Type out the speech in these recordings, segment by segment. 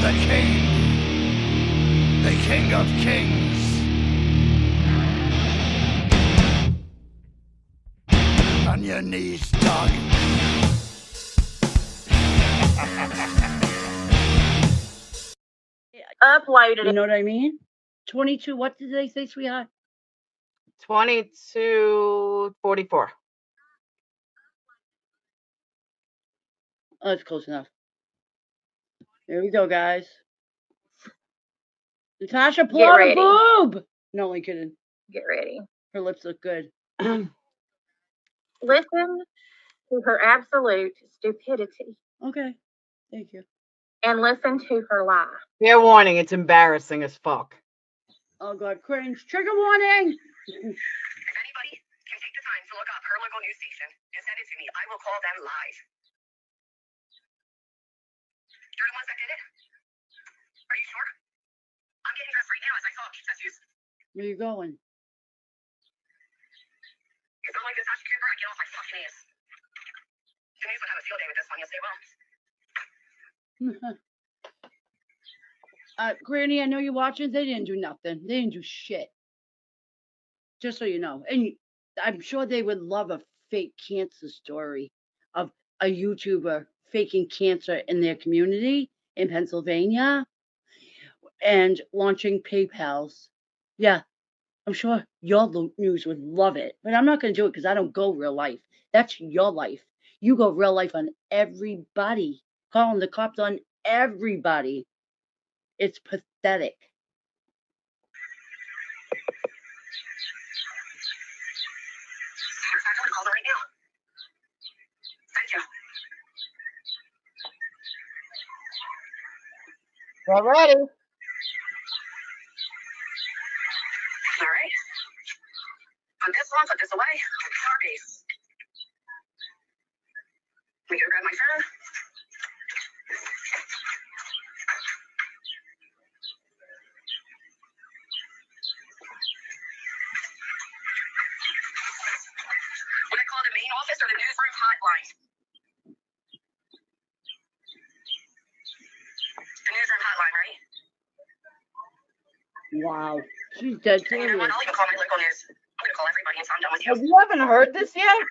The king of kings. On your knees, dog. Uploaded You it. know what I mean? 22, what did they say, sweetheart? 22:44. Oh, that's close enough. Here we go, guys. Natasha, pull Get out a ready. boob! No, only kidding. Get ready. Her lips look good. Listen to her absolute stupidity Okay, thank you. and listen to her lie. Fair warning, it's embarrassing as fuck. Oh, God, cringe. Trigger warning! If anybody can take the time to look up her local news station and send it to me, I will call them live. You're the ones that did it? Are you sure? I'm getting dressed right now as I talk, tattoos. Where you going? If they're like Natasha Cooper, I get off my fucking ass. The news would have a field day with this one, yes they will. Granny, I know you're watching. They didn't do nothing. They didn't do shit. Just so you know. And I'm sure they would love a fake cancer story of a YouTuber faking cancer in their community in Pennsylvania and launching PayPals. Yeah, I'm sure your news would love it. But I'm not going to do it because I don't go real life. That's your life. You go real life on everybody. Calling the cops on everybody. It's pathetic. Matter of fact, I'm gonna call them right now. Thank you. Get ready. All right. Put this on, put this away. Sorry. We gonna grab my phone. Would I call the main office or the newsroom hotline? The newsroom hotline, right? Wow. She's dead And you know what? serious. I'll even call my local news. I'm gonna call everybody until I'm done with you. You haven't heard this yet?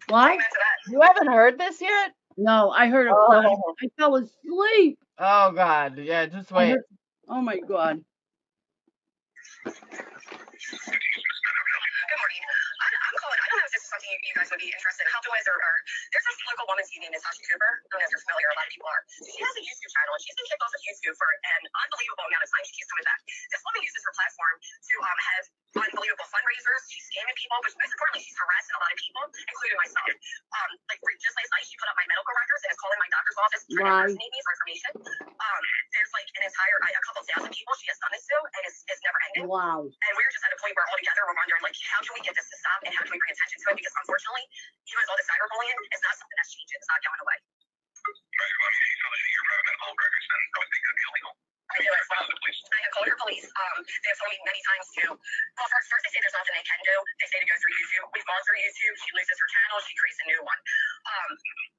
What? Amen to that. You haven't heard this yet? No, I heard a Oh. I fell asleep. Oh God, yeah, just I wait. heard, oh my God. Good morning. I'm calling. I don't know if this is something you guys would be interested in helping with, or there's this local woman's union, Natasha Cooper. I don't know if you're familiar. A lot of people are. She has a YouTube channel, and she's been kicked off of YouTube for an unbelievable amount of time. She keeps coming back. This woman uses her platform to have unbelievable fundraisers. She's scamming people, but most importantly, she's harassing a lot of people, including myself. Just last night, she put up my medical records and is calling my doctor's office trying to impersonate me for information. There's like an entire, a couple thousand people she has done this to, and it's never ending. Wow. And we're just at a point where altogether we're wondering, like, how can we get this to stop and how can we bring attention to it? Because unfortunately, even with all the cyberbullying, it's not something that's changing. It's not going away. I do it. I have called her police. They have told me many times to. Well, first they say there's nothing they can do. They say to go through YouTube. We've gone through YouTube. She loses her channel. She creates a new one.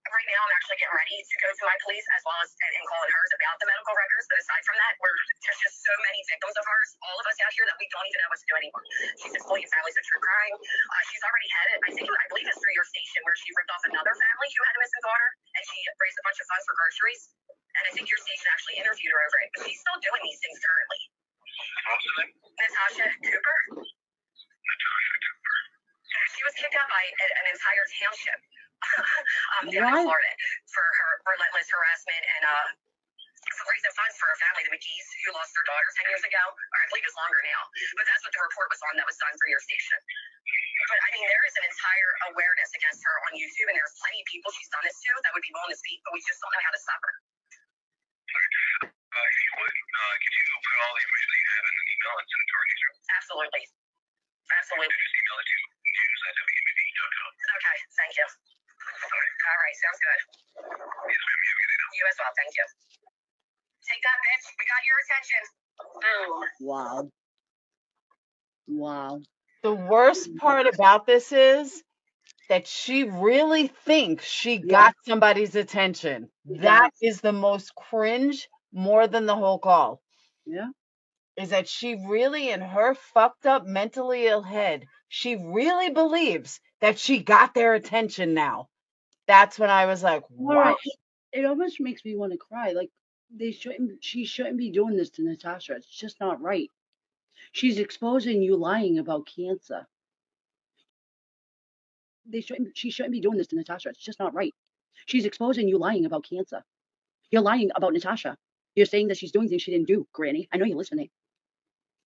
Right now, I'm actually getting ready to go to my police as well as and calling hers about the medical records. But aside from that, there's just so many victims of hers, all of us out here, that we don't even know what to do anymore. She's exploiting families of true crime. She's already had it. I believe it's through your station where she ripped off another family who had a missing daughter, and she raised a bunch of funds for groceries. And I think your station actually interviewed her over it. But she's still doing these things currently. Natasha Cooper. She was kicked out by an entire township down in Florida for her relentless harassment and raising funds for her family, the McGee's, who lost their daughter 10 years ago. Or I believe it's longer now. But that's what the report was on that was done for your station. But I mean, there is an entire awareness against her on YouTube, and there's plenty of people she's done this to that would be willing to speak, but we just don't know how to stop her. If you would, can you put all the information that you have in an email and send it to our newsroom? Absolutely. Absolutely. Just email it to news@wmv.com. Okay, thank you. All right, sounds good. Yes, ma'am. You have a good day now. You as well, thank you. Take that, bitch. We got your attention. Boom. Wow. Wow. The worst part about this is that she really thinks she got somebody's attention. That is the most cringe more than the whole call Yeah. is that she really, in her fucked up, mentally ill head, she really believes that she got their attention now. That's when I was like, Laura, wow. it almost makes me want to cry. Like she shouldn't be doing this to Natasha. It's just not right. She's exposing you lying about cancer. She shouldn't be doing this to Natasha. It's just not right. She's exposing you lying about cancer. You're lying about Natasha. You're saying that she's doing things she didn't do, Granny. I know you're listening.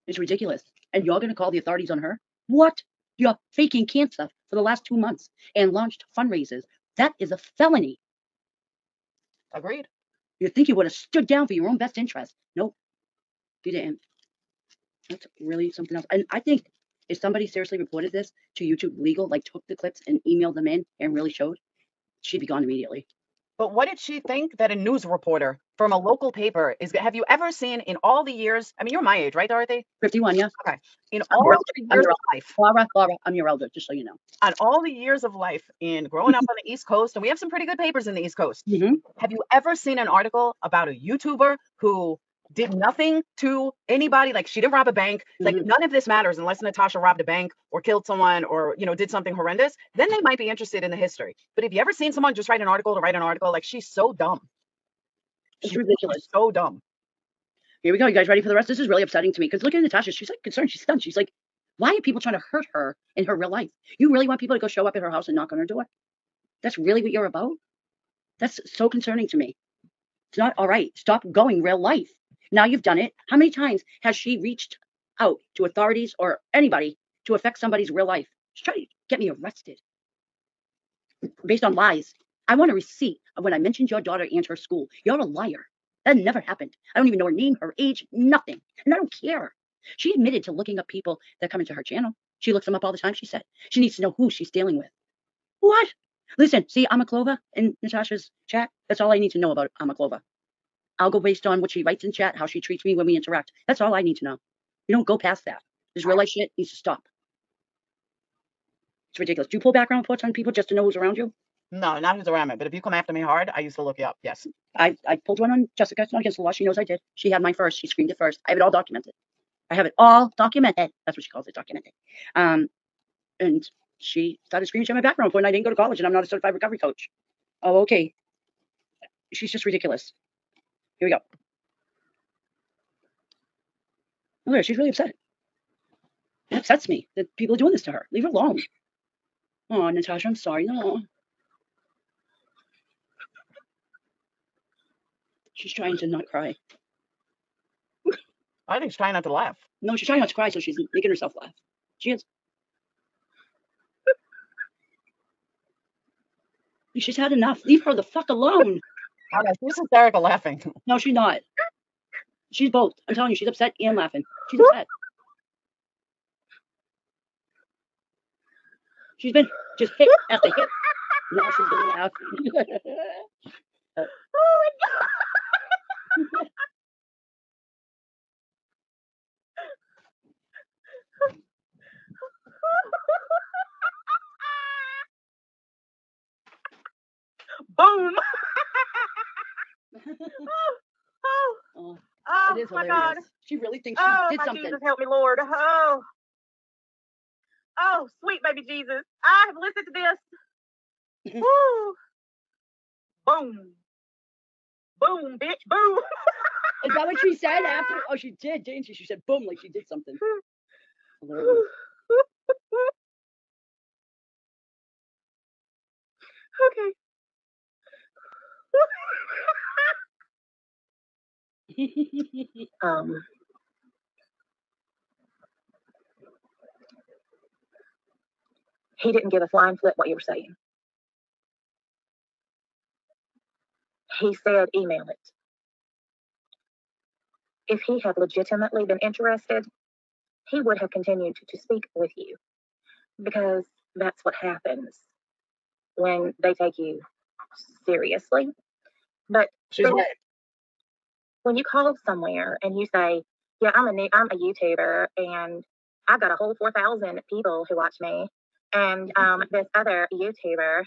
It's ridiculous. And you're going to call the authorities on her? What? You're faking cancer for the last 2 months and launched fundraisers. That is a felony. Agreed. You think you would have stood down for your own best interest. Nope, you didn't. That's really something else. And I think if somebody seriously reported this to YouTube Legal, like took the clips and emailed them in and really showed, she'd be gone immediately. But what did she think that a news reporter from a local paper is? Have you ever seen in all the years? I mean, you're my age, right, Dorothy? 51, yes? Okay. In I'm all your the elder. I'm years your of elder. life, Laura, I'm your elder, just so you know. on all the years of life in growing up on the East Coast, and we have some pretty good papers in the East Coast. Mm-hmm. Have you ever seen an article about a YouTuber who did nothing to anybody? Like she didn't rob a bank. Like none of this matters unless Natasha robbed a bank or killed someone or, you know, did something horrendous. Then they might be interested in the history. But have you ever seen someone just write an article to write an article? Like she's so dumb. It's She's ridiculous. so dumb. Here we go. You guys ready for the rest? This is really upsetting to me because look at Natasha. She's like concerned. She's stunned. She's like, why are people trying to hurt her in her real life? You really want people to go show up at her house and knock on her door? That's really what you're about? That's so concerning to me. It's not all right. Stop going real life. Now you've done it. How many times has she reached out to authorities or anybody to affect somebody's real life? She's trying to get me arrested based on lies. I want a receipt of when I mentioned your daughter and her school. You're a liar. That never happened. I don't even know her name, her age, nothing. And I don't care. She admitted to looking up people that come into her channel. She looks them up all the time, she said. She needs to know who she's dealing with. What? Listen, see Amaklova in Natasha's chat? That's all I need to know about Amaklova. I'll go based on what she writes in chat, how she treats me when we interact. That's all I need to know. You don't go past that. This real life shit needs to stop. It's ridiculous. Do you pull background reports on people just to know who's around you? No, not who's around me. But if you come after me hard, I used to look you up. Yes. I pulled one on Jessica. It's not against the law. She knows I did. She had mine first. She screamed it first. I have it all documented. I have it all documented. That's what she calls it, documented. And she started screaming at my background report, and I didn't go to college, and I'm not a certified recovery coach. Oh, okay. She's just ridiculous. Here we go. Look at her. She's really upset. It upsets me that people are doing this to her. Leave her alone. Oh, Natasha, I'm sorry. No. She's trying to not cry. I think she's trying not to laugh. No, she's trying not to cry, so she's making herself laugh. She is. She's had enough. Leave her the fuck alone. Okay, she's hysterical laughing. No, she's not. She's both. I'm telling you, she's upset and laughing. She's upset. She's been just hit after hit. Now she's gonna laugh. Oh my God. Boom. Oh, Oh it is my hilarious. God. She really thinks she Oh did my something. Jesus, help me, Lord. Oh. Oh, sweet baby Jesus. I have listened to this. Woo. Boom. Boom, bitch. Boom. Is that what she said after? Oh, she did, didn't she? She said boom, like she did something. Hilarious. Okay. He didn't give a flying flip what you were saying. He said email it. If he had legitimately been interested, he would have continued to speak with you, because that's what happens when they take you seriously. But when you call somewhere and you say, yeah, I'm a YouTuber and I've got a whole 4,000 people who watch me, and this other YouTuber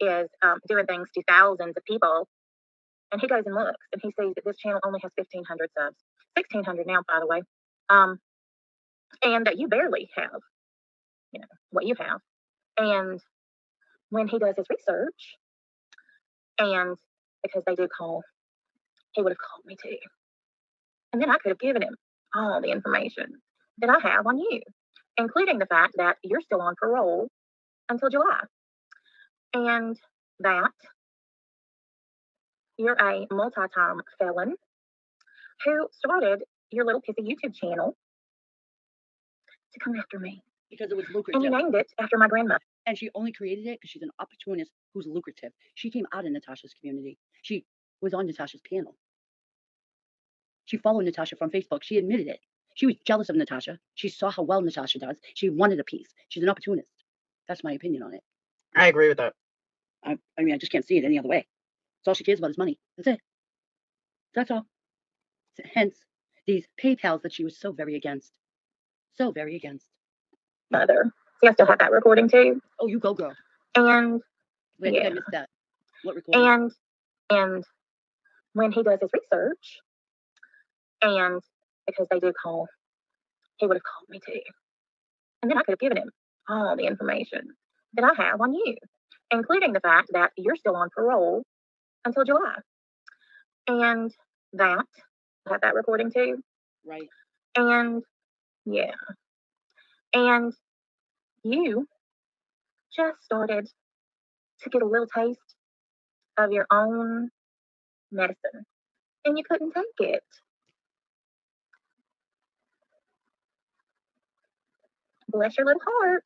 is doing things to thousands of people, and he goes and looks, and he sees that this channel only has 1,500 subs, 1,600 now, by the way, and that you barely have, what you have. And when he does his research, and because they do call, he would have called me too, and then I could have given him all the information that I have on you, including the fact that you're still on parole until July, and that you're a multi-time felon who started your little pissy YouTube channel to come after me. Because it was And lucrative. you named it after my grandmother. And she only created it because she's an opportunist who's lucrative. She came out of Natasha's community. She was on Natasha's panel. She followed Natasha from Facebook. She admitted it. She was jealous of Natasha. She saw how well Natasha does. She wanted a piece. She's an opportunist. That's my opinion on it. I agree with that. I mean, I just can't see it any other way. That's all she cares about is money. That's it. That's all. Hence, these PayPals that she was so very against. So very against. Mother. See, I still have that recording too. Oh, you go, girl. And Wait, I think I yeah. missed that. What recording? And when he does his research, and because they do call, he would have called me too. And then I could have given him all the information that I have on you, including the fact that you're still on parole until July. And that, I have that recording too. Right. And yeah. And you just started to get a little taste of your own medicine, and you couldn't take it. Bless your little heart.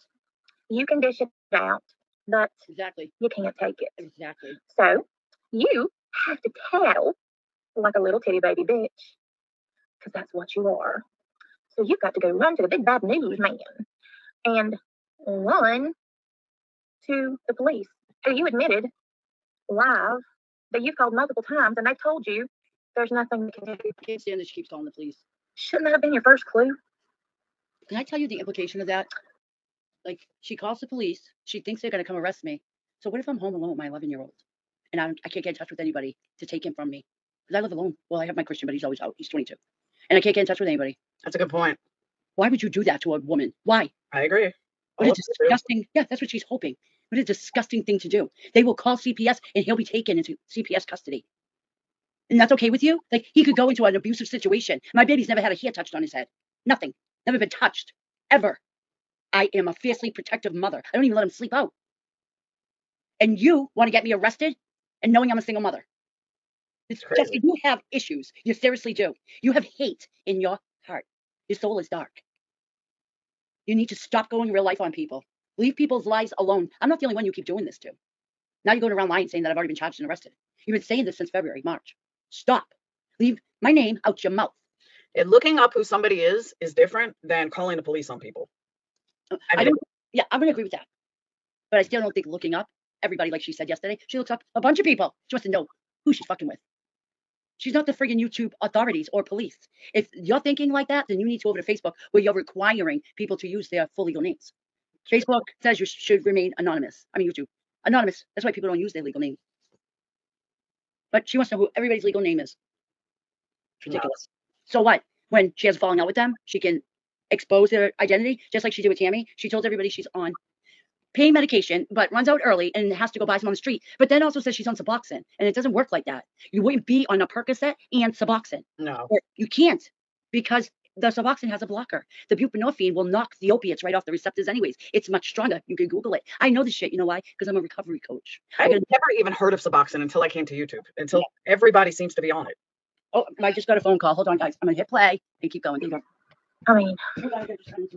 You can dish it out, but Exactly. you can't take it. Exactly. So you have to tattle like a little titty baby bitch, because that's what you are. So you've got to go run to the big bad news man and run to the police, who you admitted live that you've called multiple times, and they've told you there's nothing you can do. I can't stand that she keeps calling the police. Shouldn't that have been your first clue? Can I tell you the implication of that? Like, she calls the police. She thinks they're going to come arrest me. So what if I'm home alone with my 11-year-old and I can't get in touch with anybody to take him from me? Because I live alone. Well, I have my Christian, but he's always out. He's 22. And I can't get in touch with anybody. That's a good point. Why would you do that to a woman? Why? I agree. What a disgusting, yeah, that's what she's hoping. What a disgusting thing to do. They will call CPS and he'll be taken into CPS custody. And that's okay with you? Like, he could go into an abusive situation. My baby's never had a hair touched on his head. Nothing. Never been touched. Ever. I am a fiercely protective mother. I don't even let him sleep out. And you want to get me arrested and knowing I'm a single mother. It's just, you have issues. You seriously do. You have hate in your heart. Your soul is dark. You need to stop going real life on people. Leave people's lives alone. I'm not the only one you keep doing this to. Now you're going around lying saying that I've already been charged and arrested. You've been saying this since February, March. Stop. Leave my name out your mouth. And looking up who somebody is different than calling the police on people. I'm going to agree with that. But I still don't think looking up everybody, like she said yesterday, she looks up a bunch of people. She wants to know who she's fucking with. She's not the friggin' YouTube authorities or police. If you're thinking like that, then you need to go over to Facebook where you're requiring people to use their full legal names. Facebook says you should remain anonymous. I mean, YouTube. Anonymous. That's why people don't use their legal names. But she wants to know who everybody's legal name is. It's ridiculous. So what? When she has a falling out with them, she can expose their identity, just like she did with Tammy. She told everybody she's on pain medication, but runs out early and has to go buy some on the street. But then also says she's on Suboxone, and it doesn't work like that. You wouldn't be on a Percocet and Suboxone. No. You can't, because the Suboxone has a blocker. The buprenorphine will knock the opiates right off the receptors anyways. It's much stronger. You can Google it. I know this shit. You know why? Because I'm a recovery coach. I never even heard of Suboxone until I came to YouTube, until everybody seems to be on it. Oh, I just got a phone call. Hold on, guys. I'm going to hit play and keep going. I mean,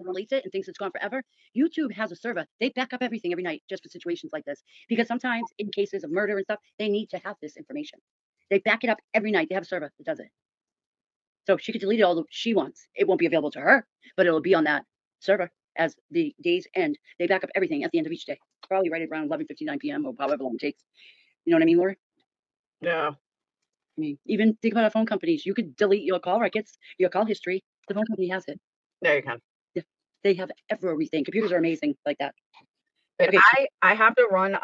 release it and thinks it's gone forever. YouTube has a server. They back up everything every night just for situations like this. Because sometimes in cases of murder and stuff, they need to have this information. They back it up every night. They have a server that does it. So she could delete it all she wants. It won't be available to her, but it'll be on that server as the days end. They back up everything at the end of each day. Probably right around 11:59 p.m. or however long it takes. You know what I mean, Lori? Yeah. I mean, even think about our phone companies. You could delete your call records, your call history. The phone company has it. There you can. They have everything. Computers are amazing like that. But Okay. I have to run.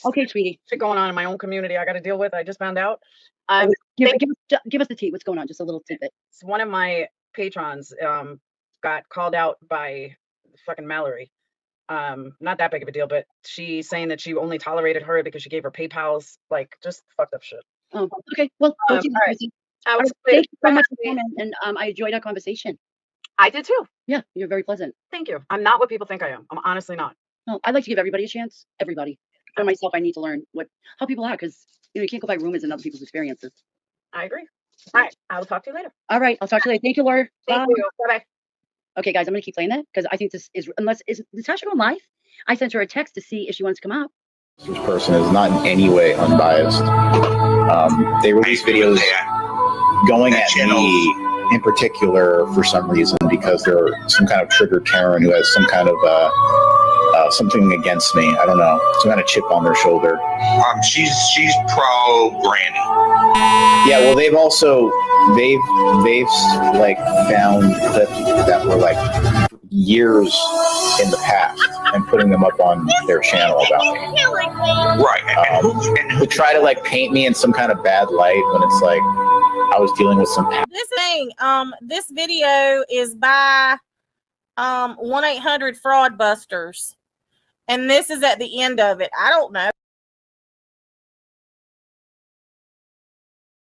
Okay, sweetie. Shit going on in my own community I got to deal with. I just found out. Give us the tea. What's going on? Just a little tidbit. One of my patrons got called out by fucking Mallory. Not that big of a deal, but she's saying that she only tolerated her because she gave her PayPal's, like, just fucked up shit. Oh, okay. Well, all right. Thank you so much for coming, and I enjoyed our conversation. I did too. Yeah, you're very pleasant. Thank you. I'm not what people think I am. I'm honestly not. No, I like to give everybody a chance. Everybody. For myself, I need to learn how people are, because you can't go by rumors and other people's experiences. I agree. All right. I will talk to you later. All right. I'll talk to you later. Thank you, Laura. Thank you. Bye-bye. Okay, guys, I'm going to keep playing that because I think this is, is Natasha going live? I sent her a text to see if she wants to come out. This person is not in any way unbiased. They release videos going at me in particular for some reason because they're some kind of triggered Karen who has some kind of something against me. I don't know, some kind of chip on their shoulder. She's pro Granny. Yeah, well, they've like found clips that were like years in the past and putting them up on their channel about me. Right. To try to like paint me in some kind of bad light when it's like I was dealing with some. This video is by 1-800 Fraud Busters, and this is at the end of it. I don't know.